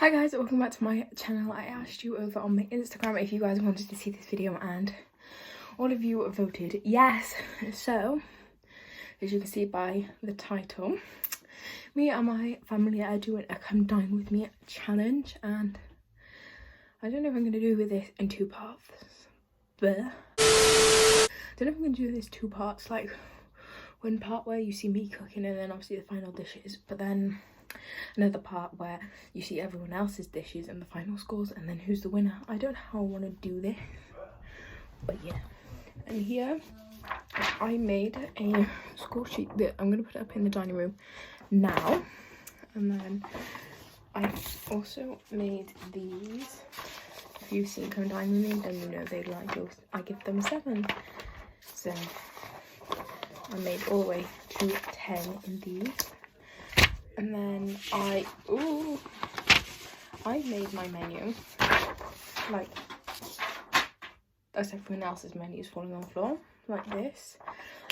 Hi guys, welcome back to my channel. I asked you over on my Instagram if you guys wanted to see this video and all of you voted yes. So, as you can see by the title, me and my family are doing a come dine with me challenge, and I don't know if I'm going to do with this in two parts. But I don't know if I'm going to do this two parts, like one part where you see me cooking and then obviously the final dishes, but then another part where you see everyone else's dishes and the final scores and then who's the winner. I don't know how I want to do this, but yeah. And here I made a score sheet that I'm going to put up in the dining room now, and then I also made these. If you've seen Come Dine With Me, then you know they like those. I give them 7, so I made all the way to 10 in these. And then I made my menu, like, as everyone else's menu is falling on the floor, like this.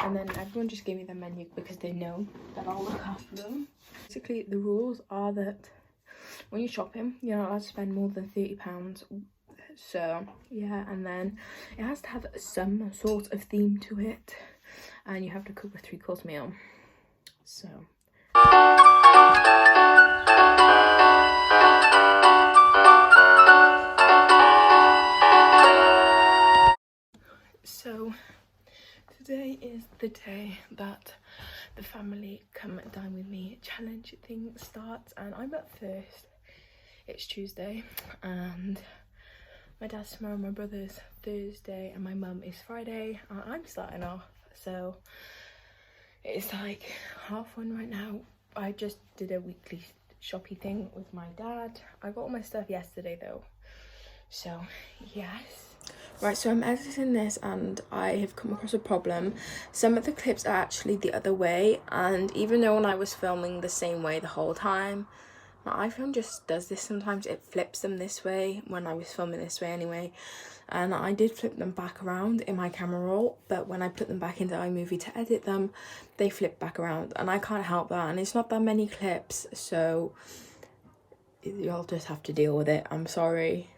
And then everyone just gave me their menu because they know that I'll look after them. Basically, the rules are that when you're shopping, you're not allowed to spend more than £30. So, yeah, and then it has to have some sort of theme to it. And you have to cook a 3-course meal. So... So today is the day that the family Come Dine With Me challenge thing starts, and I'm up first. It's Tuesday and my dad's tomorrow, my brother's Thursday, and my mum is Friday, and I'm starting off. So it's like 1:30 right now. I just did a weekly shoppy thing with my dad. I got all my stuff yesterday though, so yes. Right, so I'm editing this and I have come across a problem. Some of the clips are actually the other way, and even though when I was filming the same way the whole time, my iPhone just does this sometimes. It flips them this way when I was filming this way anyway, and I did flip them back around in my camera roll, but when I put them back into iMovie to edit them, they flip back around, and I can't help that, and it's not that many clips, so you'll just have to deal with it. I'm sorry.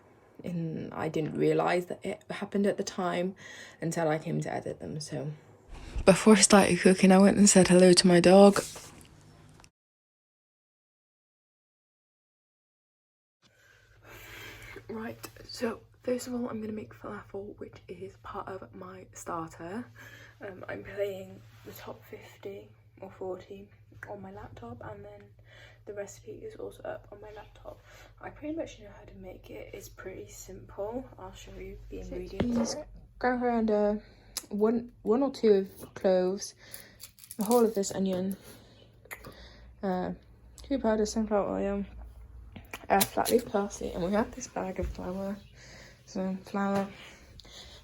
And I didn't realise that it happened at the time until I came to edit them. So before I started cooking, I went and said hello to my dog. Right, so first of all I'm going to make falafel, which is part of my starter. I'm playing the top 50 or 40 on my laptop, and then the recipe is also up on my laptop. I pretty much know how to make it. It's pretty simple. I'll show you the ingredients. Go around one or two of cloves, the whole of this onion, 2 powders sunflower oil, flat leaf parsley, and we have this bag of flour. So flour,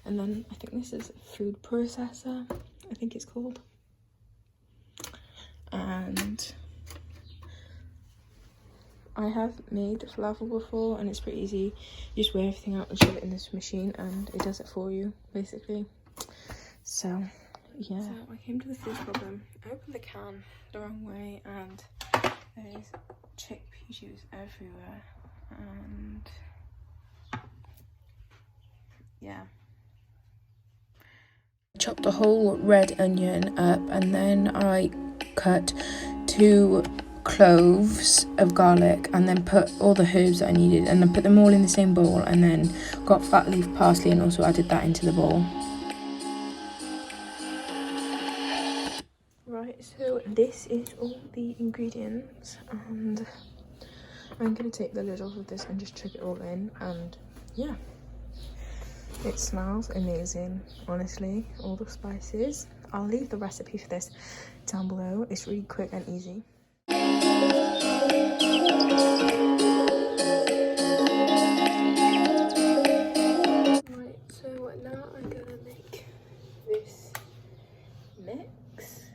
and then I think this is food processor, I think it's called, and I have made falafel before and it's pretty easy. You just weigh everything out and shove it in this machine and it does it for you, basically. So, yeah. So I came to the first problem. I opened the can the wrong way and there's chickpea juice everywhere. And yeah. Chopped a whole red onion up, and then I cut 2 cloves of garlic and then put all the herbs that I needed, and then put them all in the same bowl, and then got fat leaf parsley and also added that into the bowl. Right, so this is all the ingredients, and I'm gonna take the lid off of this and just chuck it all in, and yeah, it smells amazing, honestly, all the spices. I'll leave the recipe for this down below. It's really quick and easy. Right, so now I'm gonna make this mix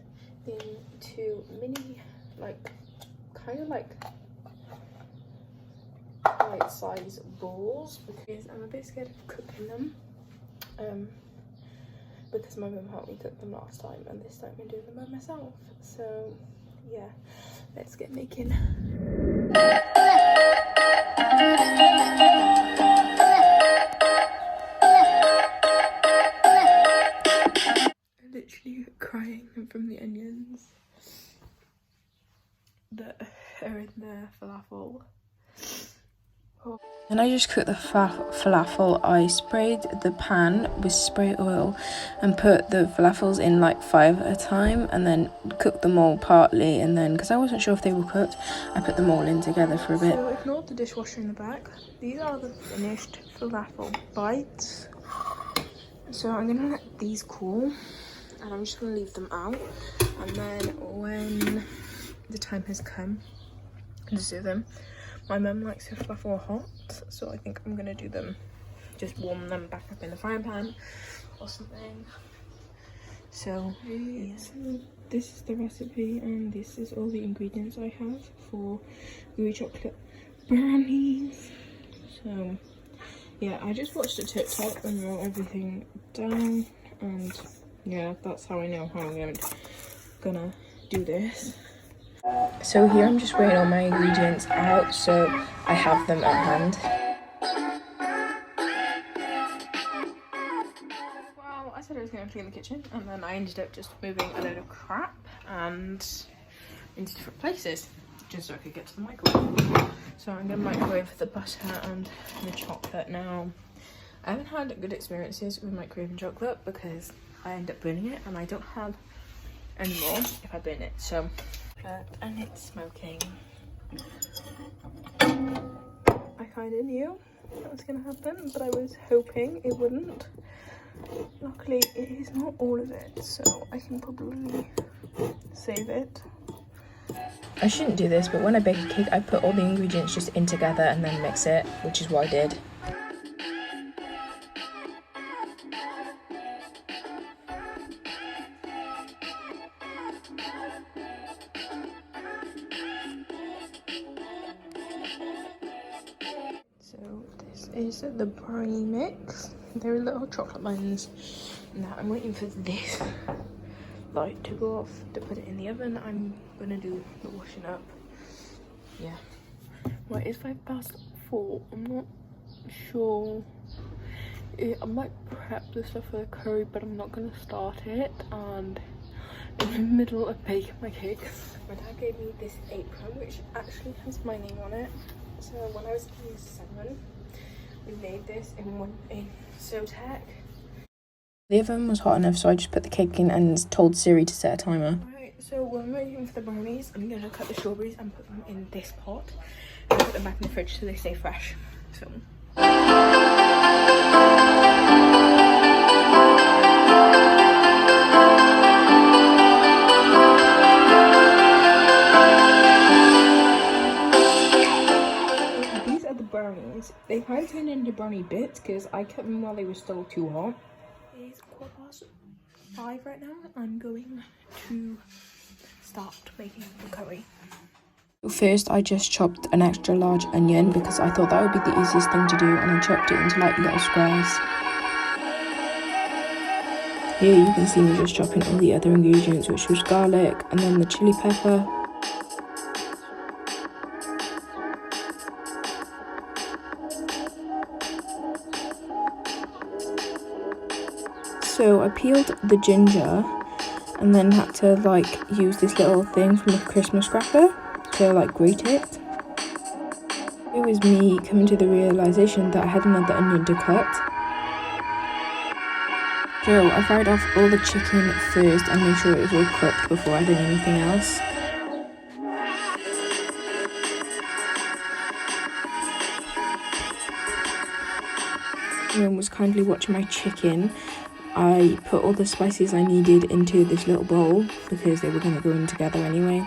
into mini, like, kind of like size balls, because I'm a bit scared of cooking them, because my mum helped me cook them last time, and this time I'm doing them by myself. So yeah, let's get making. full. And I just cooked the falafel. I sprayed the pan with spray oil and put the falafels in like 5 at a time, and then cooked them all partly, and then because I wasn't sure if they were cooked, I put them all in together for a bit. So ignore the dishwasher in the back. These are the finished falafel bites. So I'm gonna let these cool and I'm just gonna leave them out, and then when the time has come to do them, my mum likes her falafel hot, so I think I'm gonna do them, just warm them back up in the frying pan or something. So yeah. So this is the recipe, and this is all the ingredients I have for gooey chocolate brownies. So yeah, I just watched a TikTok and wrote everything down, and yeah, that's how I know how I'm gonna do this. So here I'm just weighing all my ingredients out so I have them at hand. Well, I said I was going to clean the kitchen, and then I ended up just moving a load of crap and into different places just so I could get to the microwave. So I'm going to microwave the butter and the chocolate now. I haven't had good experiences with microwaving chocolate because I end up burning it, and I don't have any more if I burn it. So and it's smoking. I kind of knew that was going to happen, but I was hoping it wouldn't. Luckily it is not all of it, so I can probably save it. I shouldn't do this, but when I bake a cake I put all the ingredients just in together and then mix it, which is what I did. So this is the brownie mix. They're little chocolate buns. Now I'm waiting for this light to go off to put it in the oven. I'm gonna do the washing up. Yeah. Well, it's 4:05. I'm not sure. I might prep the stuff for the curry, but I'm not gonna start it. And in the middle of baking my cakes, my dad gave me this apron, which actually has my name on it. So when I was 7, we made this in SoTech. The oven was hot enough, so I just put the cake in and told Siri to set a timer. Right, so when I'm waiting for the brownies, I'm gonna cut the strawberries and put them in this pot and put them back in the fridge so they stay fresh. So these are the brownies. They kind of turned into brownie bits because I kept them while they were still too hot. It's 5:15 right now. I'm going to start making the curry. First I just chopped an extra large onion because I thought that would be the easiest thing to do, and I chopped it into like little squares. Here you can see me just chopping all the other ingredients, which was garlic and then the chili pepper. So I peeled the ginger and then had to like use this little thing from a Christmas wrapper to like grate it. It was me coming to the realisation that I had another onion to cut. So I fried off all the chicken first and made sure it was all cooked before adding anything else. Everyone was kindly watching my chicken. I put all the spices I needed into this little bowl because they were going to go in together anyway.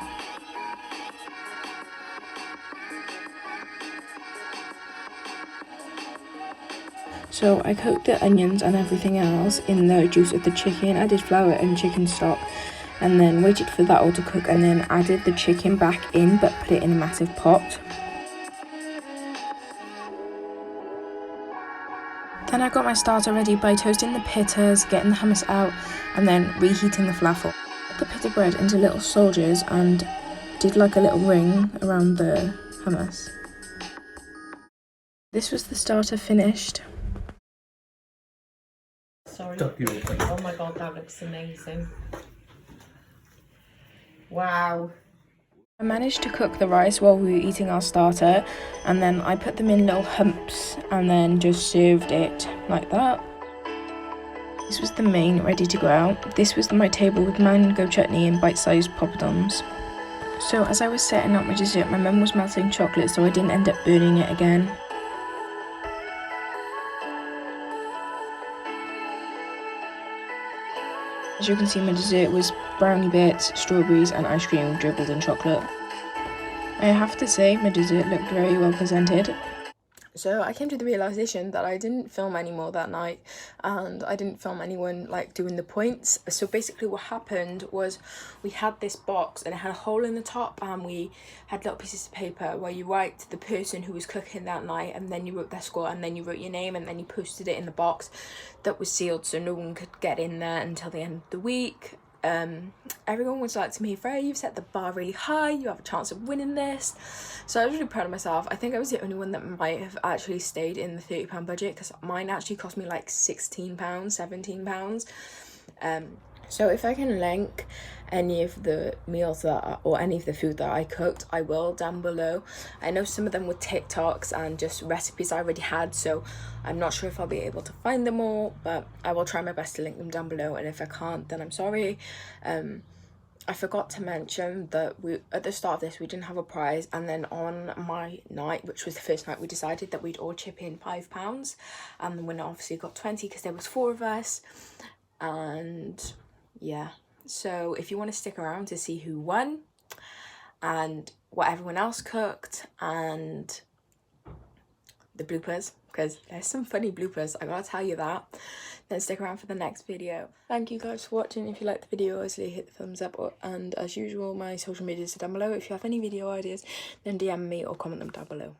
So I cooked the onions and everything else in the juice of the chicken, added flour and chicken stock, and then waited for that all to cook, and then added the chicken back in but put it in a massive pot. Then I got my starter ready by toasting the pittas, getting the hummus out, and then reheating the falafel. I put the pita bread into little soldiers and did like a little ring around the hummus. This was the starter finished. Sorry. Oh my god, that looks amazing. Wow. I managed to cook the rice while we were eating our starter, and then I put them in little humps and then just served it like that. This was the main ready to go out. This was my table with mango chutney and bite-sized poppadoms. So as I was setting up my dessert, my mum was melting chocolate, so I didn't end up burning it again. As you can see, my dessert was brownie bits, strawberries and ice cream dribbled in chocolate. I have to say, my dessert looked very well presented. So I came to the realisation that I didn't film anymore that night, and I didn't film anyone like doing the points. So basically what happened was we had this box and it had a hole in the top, and we had little pieces of paper where you write the person who was cooking that night, and then you wrote their score, and then you wrote your name, and then you posted it in the box that was sealed so no one could get in there until the end of the week. Everyone was like to me, Freya, you've set the bar really high, you have a chance of winning this. So I was really proud of myself. I think I was the only one that might have actually stayed in the £30 budget, because mine actually cost me like £16, £17. So if I can link any of the meals or any of the food that I cooked, I will down below. I know some of them were TikToks and just recipes I already had, so I'm not sure if I'll be able to find them all, but I will try my best to link them down below, and if I can't, then I'm sorry. I forgot to mention that at the start of this we didn't have a prize, and then on my night, which was the first night, we decided that we'd all chip in £5, and the winner obviously got 20 because there was 4 of us. And yeah, so if you want to stick around to see who won and what everyone else cooked and the bloopers, because there's some funny bloopers, I gotta tell you that, then stick around for the next video. Thank you guys for watching. If you liked the video, obviously hit the thumbs up, and as usual, my social medias are down below. If you have any video ideas, then DM me or comment them down below.